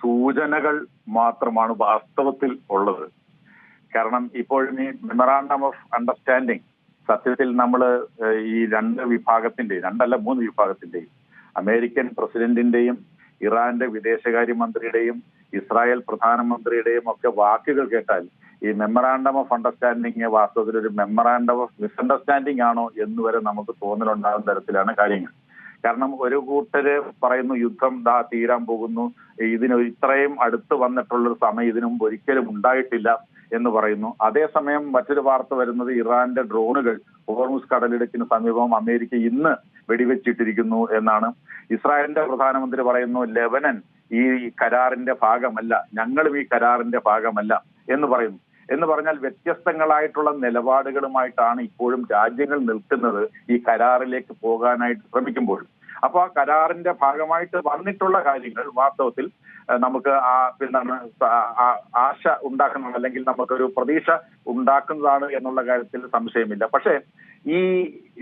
സൂചനകൾ മാത്രമാണ് വാസ്തവത്തിൽ ഉള്ളത്. കാരണം ഇപ്പോഴും ഈ മെമ്മറാണ്ടം ഓഫ് അണ്ടർസ്റ്റാൻഡിങ് സത്യത്തിൽ നമ്മൾ ഈ മൂന്ന് വിഭാഗത്തിന്റെയും അമേരിക്കൻ പ്രസിഡന്റിന്റെയും ഇറാന്റെ വിദേശകാര്യമന്ത്രിയുടെയും ഇസ്രായേൽ പ്രധാനമന്ത്രിയുടെയും ഒക്കെ വാക്കുകൾ കേട്ടാൽ ഈ മെമ്മറാണ്ടം ഓഫ് അണ്ടർസ്റ്റാൻഡിങ് വാസ്തവത്തിൽ ഒരു മെമ്മറാണ്ടം ഓഫ് മിസ്അണ്ടർസ്റ്റാൻഡിങ് ആണോ എന്ന് വരെ നമുക്ക് തോന്നലുണ്ടാകുന്ന തരത്തിലാണ് കാര്യങ്ങൾ. കാരണം ഒരു കൂട്ടര് പറയുന്നു യുദ്ധം തീരാൻ പോകുന്നു, ഇത്രയും അടുത്ത് വന്നിട്ടുള്ളൊരു സമയം ഇതിനു മുമ്പ് ഒരിക്കലും ഉണ്ടായിട്ടില്ല എന്ന് പറയുന്നു. അതേസമയം മറ്റൊരു വാർത്ത വരുന്നത് ഇറാന്റെ ഡ്രോണുകൾ ഹോർമുസ് കടലിടുക്കിന് സമീപം അമേരിക്ക ഇന്ന് വെടിവെച്ചിട്ടിരിക്കുന്നു എന്നാണ്. ഇസ്രായേലിന്റെ പ്രധാനമന്ത്രി പറയുന്നു ലെബനൻ ഈ കരാറിന്റെ ഭാഗമല്ല, ഞങ്ങളും ഈ കരാറിന്റെ ഭാഗമല്ല എന്ന് പറയുന്നു. എന്ന് പറഞ്ഞാൽ വ്യത്യസ്തങ്ങളായിട്ടുള്ള നിലപാടുകളുമായിട്ടാണ് ഇപ്പോഴും രാജ്യങ്ങൾ നിൽക്കുന്നത് ഈ കരാറിലേക്ക് പോകാനായിട്ട് ശ്രമിക്കുമ്പോൾ. അപ്പൊ ആ കരാറിന്റെ ഭാഗമായിട്ട് വന്നിട്ടുള്ള കാര്യങ്ങൾ വാസ്തവത്തിൽ നമുക്ക് ആശ ഉണ്ടാക്കുന്നതാണ്, അല്ലെങ്കിൽ നമുക്കൊരു പ്രതീക്ഷ ഉണ്ടാക്കുന്നതാണ് എന്നുള്ള കാര്യത്തിൽ സംശയമില്ല. പക്ഷേ ഈ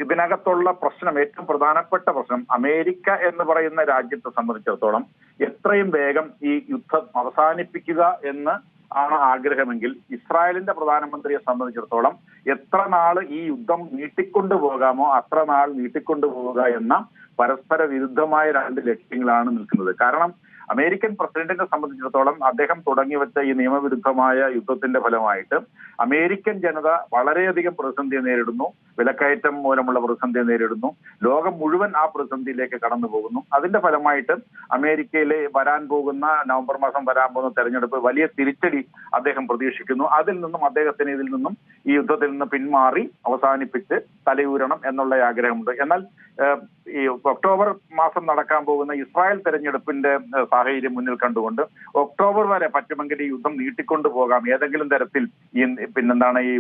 ഇതിനകത്തുള്ള പ്രശ്നം, ഏറ്റവും പ്രധാനപ്പെട്ട പ്രശ്നം, അമേരിക്ക എന്ന് പറയുന്ന രാജ്യത്തെ സംബന്ധിച്ചിടത്തോളം എത്രയും വേഗം ഈ യുദ്ധം അവസാനിപ്പിക്കുക എന്ന് ആണ് ആഗ്രഹമെങ്കിൽ ഇസ്രായേലിന്റെ പ്രധാനമന്ത്രിയെ സംബന്ധിച്ചിടത്തോളം എത്ര നാള് ഈ യുദ്ധം നീട്ടിക്കൊണ്ടു പോകാമോ അത്ര നാൾ നീട്ടിക്കൊണ്ടു പോവുക എന്ന പരസ്പര വിരുദ്ധമായ രണ്ട് ലക്ഷ്യങ്ങളാണ് നിൽക്കുന്നത്. കാരണം അമേരിക്കൻ പ്രസിഡന്റിനെ സംബന്ധിച്ചിടത്തോളം അദ്ദേഹം തുടങ്ങിവെച്ച ഈ നിയമവിരുദ്ധമായ യുദ്ധത്തിന്റെ ഫലമായിട്ട് അമേരിക്കൻ ജനത വളരെയധികം പ്രതിസന്ധിയെ നേരിടുന്നു, വിലക്കയറ്റം മൂലമുള്ള പ്രതിസന്ധിയെ നേരിടുന്നു, ലോകം മുഴുവൻ ആ പ്രതിസന്ധിയിലേക്ക് കടന്നു പോകുന്നു. അതിന്റെ ഫലമായിട്ട് അമേരിക്കയിലെ നവംബർ മാസം വരാൻ പോകുന്ന തെരഞ്ഞെടുപ്പ് വലിയ തിരിച്ചടി അദ്ദേഹം പ്രതീക്ഷിക്കുന്നു. ഇതിൽ നിന്നും ഈ യുദ്ധത്തിൽ നിന്ന് പിന്മാറി അവസാനിപ്പിച്ച് തലയൂരണം എന്നുള്ള ആഗ്രഹമുണ്ട്. എന്നാൽ ഈ ഒക്ടോബർ മാസം നടക്കാൻ പോകുന്ന ഇസ്രായേൽ തെരഞ്ഞെടുപ്പിന്റെ സാഹചര്യം മുന്നിൽ കണ്ടുകൊണ്ട് ഒക്ടോബർ വരെ പറ്റുമെങ്കിൽ ഈ യുദ്ധം നീട്ടിക്കൊണ്ടു പോകാം, ഏതെങ്കിലും തരത്തിൽ ഈ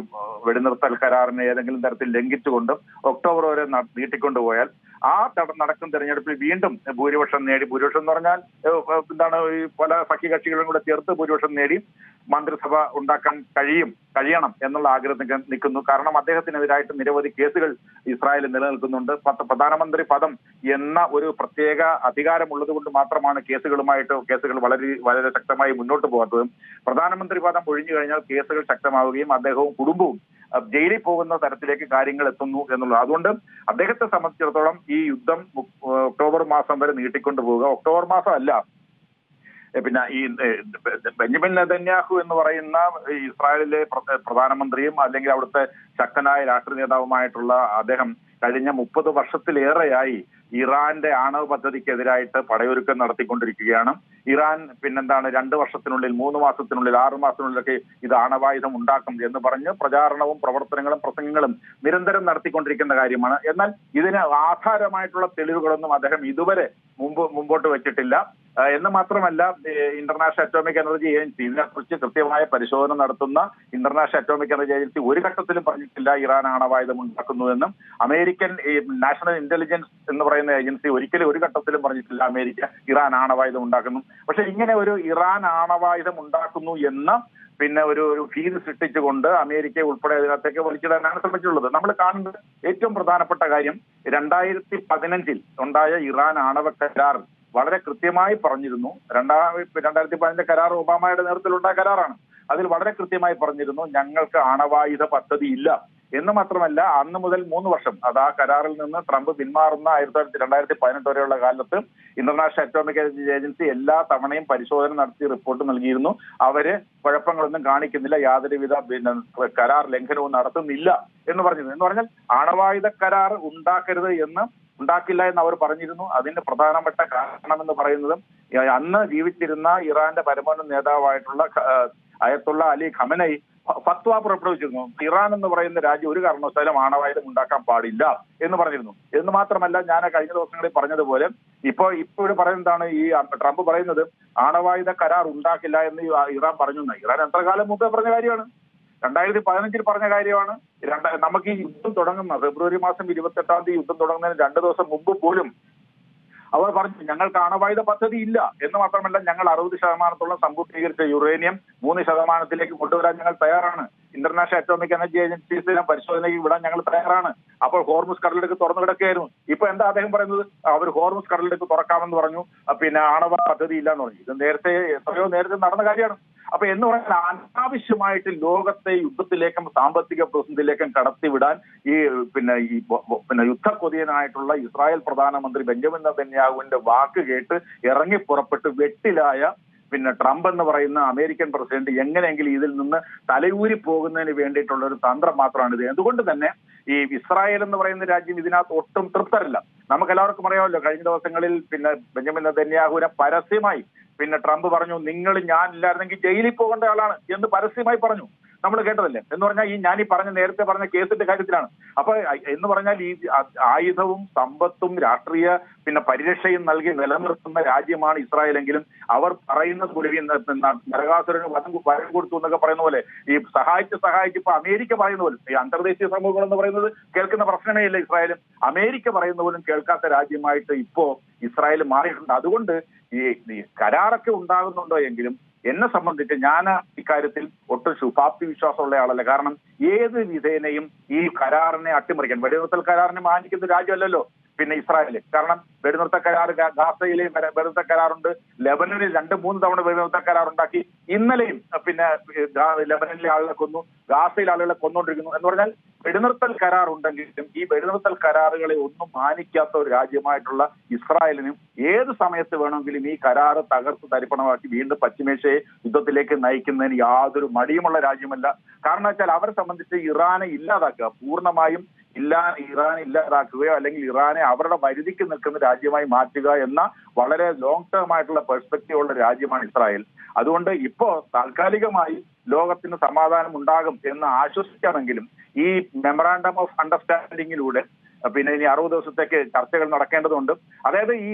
വെടിനിർത്തൽ കരാറിനെ ഏതെങ്കിലും തരത്തിൽ ലംഘിച്ചുകൊണ്ട് ഒക്ടോബർ വരെ നീട്ടിക്കൊണ്ടുപോയാൽ ആ നടക്കുന്ന തെരഞ്ഞെടുപ്പിൽ വീണ്ടും ഭൂരിപക്ഷം എന്ന് പറഞ്ഞാൽ ഈ പല സഖ്യകക്ഷികളും കൂടെ ചേർത്ത് ഭൂരിപക്ഷം നേടി മന്ത്രിസഭ ഉണ്ടാക്കാൻ കഴിയണം എന്നുള്ള ആഗ്രഹത്തിൽ നിൽക്കുന്നു. കാരണം അദ്ദേഹത്തിനെതിരായിട്ട് നിരവധി കേസുകൾ ഇസ്രായേലിൽ നിലനിൽക്കുന്നുണ്ട്. പ്രധാനമന്ത്രി പദം എന്ന ഒരു പ്രത്യേക അധികാരമുള്ളത് കൊണ്ട് മാത്രമാണ് കേസുകൾ വളരെ ശക്തമായി മുന്നോട്ട് പോകാത്തത്. പ്രധാനമന്ത്രി പദം ഒഴിഞ്ഞു കഴിഞ്ഞാൽ കേസുകൾ ശക്തമാവുകയും അദ്ദേഹവും കുടുംബവും ജയിലിൽ പോകുന്ന തരത്തിലേക്ക് കാര്യങ്ങൾ എത്തുന്നു എന്നുള്ളത്. അതുകൊണ്ട് അദ്ദേഹത്തെ സംബന്ധിച്ചിടത്തോളം ഈ യുദ്ധം ഒക്ടോബർ മാസം വരെ നീട്ടിക്കൊണ്ടു പോവുക. ഒക്ടോബർ മാസം അല്ല, പിന്നെ ഈ ബെഞ്ചമിൻ നെതന്യാഹു എന്ന് പറയുന്ന ഇസ്രായേലിലെ പ്രധാനമന്ത്രിയും അല്ലെങ്കിൽ അവിടുത്തെ ശക്തനായ രാഷ്ട്രീയ നേതാവുമായിട്ടുള്ള അദ്ദേഹം കഴിഞ്ഞ 30 വർഷത്തിലേറെയായി ഇറാന്റെ ആണവ പദ്ധതിക്കെതിരായിട്ട് പടയൊരുക്കം നടത്തിക്കൊണ്ടിരിക്കുകയാണ്. ഇറാൻ 2 വർഷത്തിനുള്ളിൽ, 3 മാസത്തിനുള്ളിൽ, 6 മാസത്തിനുള്ളിലൊക്കെ ഇത് ആണവായുധം ഉണ്ടാക്കും എന്ന് പറഞ്ഞ് പ്രചാരണവും പ്രവർത്തനങ്ങളും പ്രസംഗങ്ങളും നിരന്തരം നടത്തിക്കൊണ്ടിരിക്കുന്ന കാര്യമാണ്. എന്നാൽ ഇതിന് ആധാരമായിട്ടുള്ള തെളിവുകളൊന്നും അദ്ദേഹം ഇതുവരെ മുമ്പോട്ട് വെച്ചിട്ടില്ല എന്ന് മാത്രമല്ല, ഇന്റർനാഷണൽ അറ്റോമിക് എനർജി ഏജൻസി ഇതിനെക്കുറിച്ച് കൃത്യമായ പരിശോധന നടത്തുന്ന ഇന്റർനാഷണൽ അറ്റോമിക് എനർജി ഏജൻസി ഒരു ഘട്ടത്തിലും പറഞ്ഞിട്ടില്ല ഇറാൻ ആണവായുധം ഉണ്ടാക്കുന്നുവെന്നും. അമേരിക്കൻ നാഷണൽ ഇന്റലിജൻസ് എന്ന് പറയുന്ന ഏജൻസി ഒരു ഘട്ടത്തിലും പറഞ്ഞിട്ടില്ല അമേരിക്ക ഇറാൻ ആണവായുധം ഉണ്ടാക്കുന്നു. പക്ഷെ ഇങ്ങനെ ഒരു ഇറാൻ ആണവായുധം ഉണ്ടാക്കുന്നു എന്ന ഒരു ഭീതി സൃഷ്ടിച്ചുകൊണ്ട് അമേരിക്ക ഉൾപ്പെടെ അതിനകത്തേക്ക് വലിച്ചിടാനാണ് ശ്രമിച്ചിട്ടുള്ളത്. നമ്മൾ കാണുന്നത് ഏറ്റവും പ്രധാനപ്പെട്ട കാര്യം 2015 ഉണ്ടായ ഇറാൻ ആണവ കരാർ വളരെ കൃത്യമായി പറഞ്ഞിരുന്നു. 2015 കരാർ ഒബാമയുടെ നേതൃത്വത്തിലുണ്ടായ കരാറാണ്. അതിൽ വളരെ കൃത്യമായി പറഞ്ഞിരുന്നു ഞങ്ങൾക്ക് ആണവായുധ പദ്ധതി ഇല്ല എന്ന് മാത്രമല്ല, അന്ന് മുതൽ 3 വർഷം ആ കരാറിൽ നിന്ന് ട്രംപ് പിന്മാറുന്ന 2018 വരെയുള്ള കാലത്ത് ഇന്റർനാഷണൽ അറ്റോമിക് എനർജി ഏജൻസി എല്ലാ തവണയും പരിശോധന നടത്തി റിപ്പോർട്ട് നൽകിയിരുന്നു. അവര് കുഴപ്പങ്ങളൊന്നും കാണിക്കുന്നില്ല, യാതൊരുവിധ കരാർ ലംഘനവും നടത്തുന്നില്ല എന്ന് പറഞ്ഞിരുന്നു. എന്ന് പറഞ്ഞാൽ ആണവായുധ കരാർ ഉണ്ടാക്കില്ല എന്ന് അവർ പറഞ്ഞിരുന്നു. അതിന്റെ പ്രധാനപ്പെട്ട കാരണമെന്ന് പറയുന്നതും അന്ന് ജീവിച്ചിരുന്ന ഇറാന്റെ പരമോന്നത നേതാവായിട്ടുള്ള അയത്തുള്ള അലി ഖമനൈ ഫത്വ പുറപ്പെടുവിച്ചിരുന്നു. ഇറാൻ എന്ന് പറയുന്ന രാജ്യം ഒരു കാരണവശാലും ആണവായുധം ഉണ്ടാക്കാൻ പാടില്ല എന്ന് പറഞ്ഞിരുന്നു. എന്ന് മാത്രമല്ല, ഞാൻ കഴിഞ്ഞ ദിവസങ്ങളിൽ പറഞ്ഞതുപോലെ ഇപ്പോൾ പറയുന്നതാണ് ഈ ട്രംപ് പറയുന്നത് ആണവായുധ കരാർ ഉണ്ടാക്കില്ല എന്ന് ഇറാൻ പറഞ്ഞു. ഇറാൻ എത്ര കാലം മുമ്പേ പറഞ്ഞ കാര്യമാണ്, 2015 പറഞ്ഞ കാര്യമാണ്. നമുക്ക് ഈ യുദ്ധം തുടങ്ങുന്ന ഫെബ്രുവരി മാസം 28 യുദ്ധം തുടങ്ങുന്നതിന് 2 ദിവസം മുമ്പ് പോലും അവർ പറഞ്ഞു ഞങ്ങൾക്ക് ആണവായുധ പദ്ധതി ഇല്ല എന്ന് മാത്രമല്ല ഞങ്ങൾ 60% സമ്പൂർത്തീകരിച്ച യുറേനിയം 3% കൊണ്ടുവരാൻ ഞങ്ങൾ തയ്യാറാണ്. ഇന്റർനാഷണൽ അറ്റോമിക് എനർജി ഏജൻസീസിനെ പരിശോധനയ്ക്ക് വിടാൻ ഞങ്ങൾ തയ്യാറാണ്. അപ്പോൾ ഹോർമുസ് കടലിടുക്ക് തുറന്നു കിടക്കുകയായിരുന്നു. ഇപ്പൊ എന്താ അദ്ദേഹം പറയുന്നത്? അവർ ഹോർമുസ് കടലിടുക്ക് തുറക്കാമെന്ന് പറഞ്ഞു, പിന്നെ ആണവ പദ്ധതി ഇല്ലാന്ന് പറഞ്ഞു. ഇത് നേരത്തെ എത്രയോ നേരത്തെ നടന്ന കാര്യമാണ്. അപ്പൊ എന്ന് പറഞ്ഞാൽ അനാവശ്യമായിട്ട് ലോകത്തെ യുദ്ധത്തിലേക്കും സാമ്പത്തിക പ്രതിസന്ധിയിലേക്കും കടത്തിവിടാൻ ഈ യുദ്ധക്കൊതിയനായിട്ടുള്ള ഇസ്രായേൽ പ്രധാനമന്ത്രി ബെഞ്ചമിൻ നെതന്യാഹുവിന്റെ വാക്ക് കേട്ട് ഇറങ്ങി പുറപ്പെട്ട് വെട്ടിലായ ട്രംപ് എന്ന് പറയുന്ന അമേരിക്കൻ പ്രസിഡന്റ് എങ്ങനെയെങ്കിലും ഇതിൽ നിന്ന് തലയൂരി പോകുന്നതിന് വേണ്ടിയിട്ടുള്ള ഒരു തന്ത്രം മാത്രമാണ് ഇത്. അതുകൊണ്ട് തന്നെ ഈ ഇസ്രായേൽ എന്ന് പറയുന്ന രാജ്യം ഇതിനകത്ത് ഒട്ടും തൃപ്തരല്ല. നമുക്ക് എല്ലാവർക്കും അറിയാമല്ലോ, കഴിഞ്ഞ ദിവസങ്ങളിൽ ബെഞ്ചമിൻ നെതന്യാഹുവിനെ പരസ്യമായി ട്രംപ് പറഞ്ഞു, നിങ്ങൾ ഞാൻ ഇല്ലായിരുന്നെങ്കിൽ ജയിലിൽ പോകേണ്ട ആളാണ് എന്ന് പരസ്യമായി പറഞ്ഞു. നമ്മൾ കേട്ടതല്ലേ? എന്ന് പറഞ്ഞാൽ ഞാനീ നേരത്തെ പറഞ്ഞ കേസിന്റെ കാര്യത്തിലാണ്. അപ്പൊ എന്ന് പറഞ്ഞാൽ ഈ ആയുധവും സമ്പത്തും രാഷ്ട്രീയ പരിരക്ഷയും നൽകി നിലനിർത്തുന്ന രാജ്യമാണ് ഇസ്രായേലെങ്കിലും അവർ പറയുന്ന നരകാസുരന് വരം കൊടുത്തു എന്നൊക്കെ പറയുന്ന പോലെ ഈ സഹായിച്ച് ഇപ്പൊ അമേരിക്ക പറയുന്ന പോലും ഈ അന്തർദേശീയ സമൂഹങ്ങൾ എന്ന് പറയുന്നത് കേൾക്കുന്ന പ്രശ്നമേ ഇല്ല ഇസ്രായേലും. അമേരിക്ക പറയുന്ന പോലും കേൾക്കാത്ത രാജ്യമായിട്ട് ഇപ്പോ ഇസ്രായേൽ മാറിയിട്ടുണ്ട്. അതുകൊണ്ട് ഈ കരാറൊക്കെ ഉണ്ടാകുന്നുണ്ടോ എങ്കിലും എന്നെ സംബന്ധിച്ച് ഞാൻ ഇക്കാര്യത്തിൽ ഒട്ടും ശുഭാപ്തി വിശ്വാസമുള്ള ആളല്ല. കാരണം ഏത് വിധേനയും ഈ കരാറിനെ അട്ടിമറിക്കാൻ, വെടിനിർത്തൽ കരാറിനെ മാനിക്കുന്ന രാജ്യമല്ലല്ലോ ഇസ്രായേല്. കാരണം വെടിനിർത്തൽ കരാർ ഗാസയിലെയും വെടിനിർത്തൽ കരാറുണ്ട്, ലെബനനിൽ 2-3 തവണ വെടിനിർത്തൽ കരാറുണ്ടാക്കി. ഇന്നലെയും ലെബനനിലെ ആളുകളെ കൊന്നു, ഗാസയിൽ ആളുകളെ കൊന്നുകൊണ്ടിരിക്കുന്നു. എന്ന് പറഞ്ഞാൽ വെടിനിർത്തൽ കരാർ ഉണ്ടെങ്കിലും ഈ വെടിനിർത്തൽ കരാറുകളെ ഒന്നും മാനിക്കാത്ത ഒരു രാജ്യമായിട്ടുള്ള ഇസ്രായേലിനും ഏത് സമയത്ത് വേണമെങ്കിലും ഈ കരാറ് തകർത്ത് തരിപ്പണമാക്കി വീണ്ടും പശ്ചിമേഷ്യയെ യുദ്ധത്തിലേക്ക് നയിക്കുന്നതിന് യാതൊരു മടിയുമുള്ള രാജ്യമല്ല. കാരണം വെച്ചാൽ അവരെ സംബന്ധിച്ച് ഇറാനെ ഇല്ലാതാക്കുക, പൂർണ്ണമായും ഇറാനെ ഇല്ലാതാക്കുകയോ അല്ലെങ്കിൽ ഇറാനെ അവരുടെ പരിധിക്ക് നിൽക്കുന്ന രാജ്യമായി മാറ്റുക എന്ന വളരെ ലോങ് ടേം ആയിട്ടുള്ള പെർസ്പെക്റ്റീവ് ഉള്ള രാജ്യമാണ് ഇസ്രായേൽ. അതുകൊണ്ട് ഇപ്പോ താൽക്കാലികമായി ലോകത്തിന് സമാധാനം ഉണ്ടാകും എന്ന് ആശ്വസിക്കാമെങ്കിലും ഈ മെമ്മറാണ്ടം ഓഫ് അണ്ടർസ്റ്റാൻഡിങ്ങിലൂടെ ഇനി 60 ദിവസത്തേക്ക് ചർച്ചകൾ നടക്കേണ്ടതുണ്ട്. അതായത് ഈ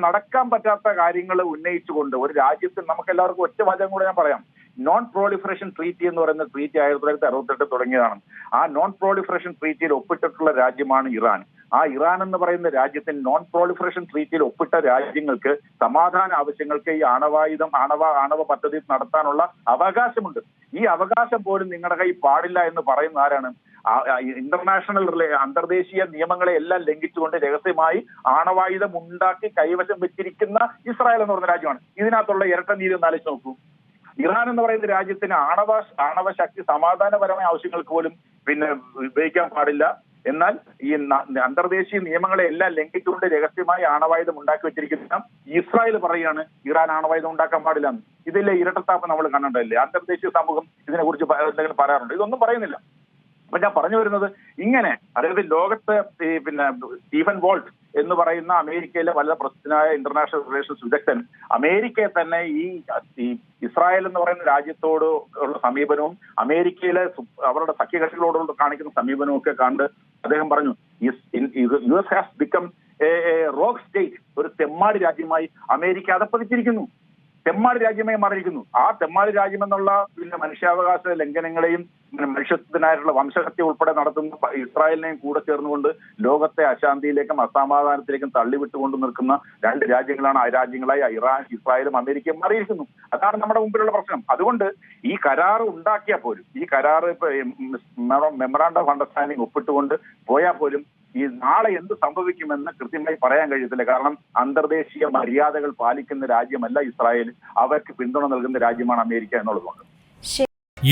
നടക്കാൻ പറ്റാത്ത കാര്യങ്ങൾ ഉന്നയിച്ചുകൊണ്ട് ഒരു രാജ്യത്തിൽ നമുക്ക് എല്ലാവർക്കും ഒറ്റ വാചകം കൂടെ ഞാൻ പറയാം. നോൺ പ്രോളിഫറേഷൻ ട്രീറ്റി എന്ന് പറയുന്ന ട്രീറ്റി 1968 തുടങ്ങിയതാണ്. ആ നോൺ പ്രോളിഫറേഷൻ ട്രീറ്റിയിൽ ഒപ്പിട്ടിട്ടുള്ള രാജ്യമാണ് ഇറാൻ. ആ ഇറാൻ എന്ന് പറയുന്ന രാജ്യത്തിന് നോൺ പ്രോളിഫറേഷൻ ട്രീറ്റിയിൽ ഒപ്പിട്ട രാജ്യങ്ങൾക്ക് സമാധാന ആവശ്യങ്ങൾക്ക് ഈ ആണവ പദ്ധതി നടത്താനുള്ള അവകാശമുണ്ട്. ഈ അവകാശം പോലും നിങ്ങളുടെ കൈ പാടില്ല എന്ന് പറയുന്ന ആരാണ്? ഇന്റർനാഷണൽ അന്തർദേശീയ നിയമങ്ങളെ എല്ലാം ലംഘിച്ചുകൊണ്ട് രഹസ്യമായി ആണവായുധം ഉണ്ടാക്കി കൈവശം വെച്ചിരിക്കുന്ന ഇസ്രായേൽ എന്ന് പറയുന്ന രാജ്യമാണ്. ഇതിനകത്തുള്ള ഇരട്ട നീതി ഒന്ന് ആലോചിച്ച് നോക്കൂ. ഇറാൻ എന്ന് പറയുന്ന രാജ്യത്തിന് ആണവ ശക്തി സമാധാനപരമായ ആവശ്യങ്ങൾക്ക് പോലും ഉപയോഗിക്കാൻ പാടില്ല. എന്നാൽ ഈ അന്തർദേശീയ നിയമങ്ങളെ എല്ലാം ലംഘിച്ചുകൊണ്ട് രഹസ്യമായി ആണവായുധം ഉണ്ടാക്കി വെച്ചിരിക്കുന്ന ഇസ്രായേൽ പറയുകയാണ് ഇറാൻ ആണവായുധം ഉണ്ടാക്കാൻ പാടില്ല എന്ന്. ഇതിലെ ഇരട്ടത്താപ്പ് നമ്മൾ കണ്ടിട്ടില്ലേ? അന്തർദേശീയ സമൂഹം ഇതിനെക്കുറിച്ച് എന്തെങ്കിലും പറയാറുണ്ട്? ഇതൊന്നും പറയുന്നില്ല. അപ്പൊ ഞാൻ പറഞ്ഞു വരുന്നത് ഇങ്ങനെ, അതായത് ലോകത്ത് സ്റ്റീഫൻ വോൾട്ട് എന്ന് പറയുന്ന അമേരിക്കയിലെ വളരെ പ്രസിദ്ധനായ ഇന്റർനാഷണൽ റിലേഷൻസ് വിദഗ്ധൻ അമേരിക്കയെ തന്നെ ഈ ഇസ്രായേൽ എന്ന് പറയുന്ന രാജ്യത്തോട് ഉള്ള സമീപനവും അമേരിക്കയിലെ അവരുടെ സഖ്യകക്ഷികളോട് കാണിക്കുന്ന സമീപനവും ഒക്കെ കണ്ട് അദ്ദേഹം പറഞ്ഞു US has become A rock state, ഒരു തെമ്മാടി രാജ്യമായി അമേരിക്ക അതപ്പതിച്ചിരിക്കുന്നു, തെമ്മാടി രാജ്യമായി മാറിയിരിക്കുന്നു. ആ തെമ്മാടി രാജ്യം എന്നുള്ള മനുഷ്യാവകാശ ലംഘനങ്ങളെയും മനുഷ്യത്വത്തിനായിട്ടുള്ള വംശഹത്യ ഉൾപ്പെടെ നടത്തുന്ന ഇസ്രായേലിനെയും കൂടെ ചേർന്നുകൊണ്ട് ലോകത്തെ അശാന്തിയിലേക്കും അസമാധാനത്തിലേക്കും തള്ളിവിട്ടുകൊണ്ട് നിൽക്കുന്ന 2 രാജ്യങ്ങളാണ്. ആ രാജ്യങ്ങളായി ഇറാൻ, ഇസ്രായേലും അമേരിക്കയും മാറിയിരിക്കുന്നു. അതാണ് നമ്മുടെ മുമ്പിലുള്ള പ്രശ്നം. അതുകൊണ്ട് ഈ കരാർ ഉണ്ടാക്കിയാൽ പോലും, ഈ കരാർ മെമ്മറാണ്ടം ഓഫ് അണ്ടർസ്റ്റാൻഡിംഗ് ഒപ്പിട്ടുകൊണ്ട് പോയാൽ പോലും ഈ നാളെ എന്ത് സംഭവിക്കുമെന്ന് കൃത്യമായി പറയാൻ കഴിയത്തില്ല. കാരണം അന്തർദേശീയ മര്യാദകൾ പാലിക്കുന്ന രാജ്യമല്ല ഇസ്രായേൽ, അവർക്ക് പിന്തുണ നൽകുന്ന രാജ്യമാണ് അമേരിക്ക എന്നുള്ളതുകൊണ്ട്.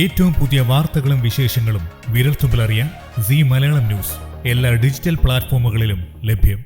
ഏറ്റവും പുതിയ വാർത്തകളും വിശേഷങ്ങളും വിരൽത്തുമ്പിലറിയാൻ സീ മലയാളം ന്യൂസ് എല്ലാ ഡിജിറ്റൽ പ്ലാറ്റ്ഫോമുകളിലും ലഭ്യം.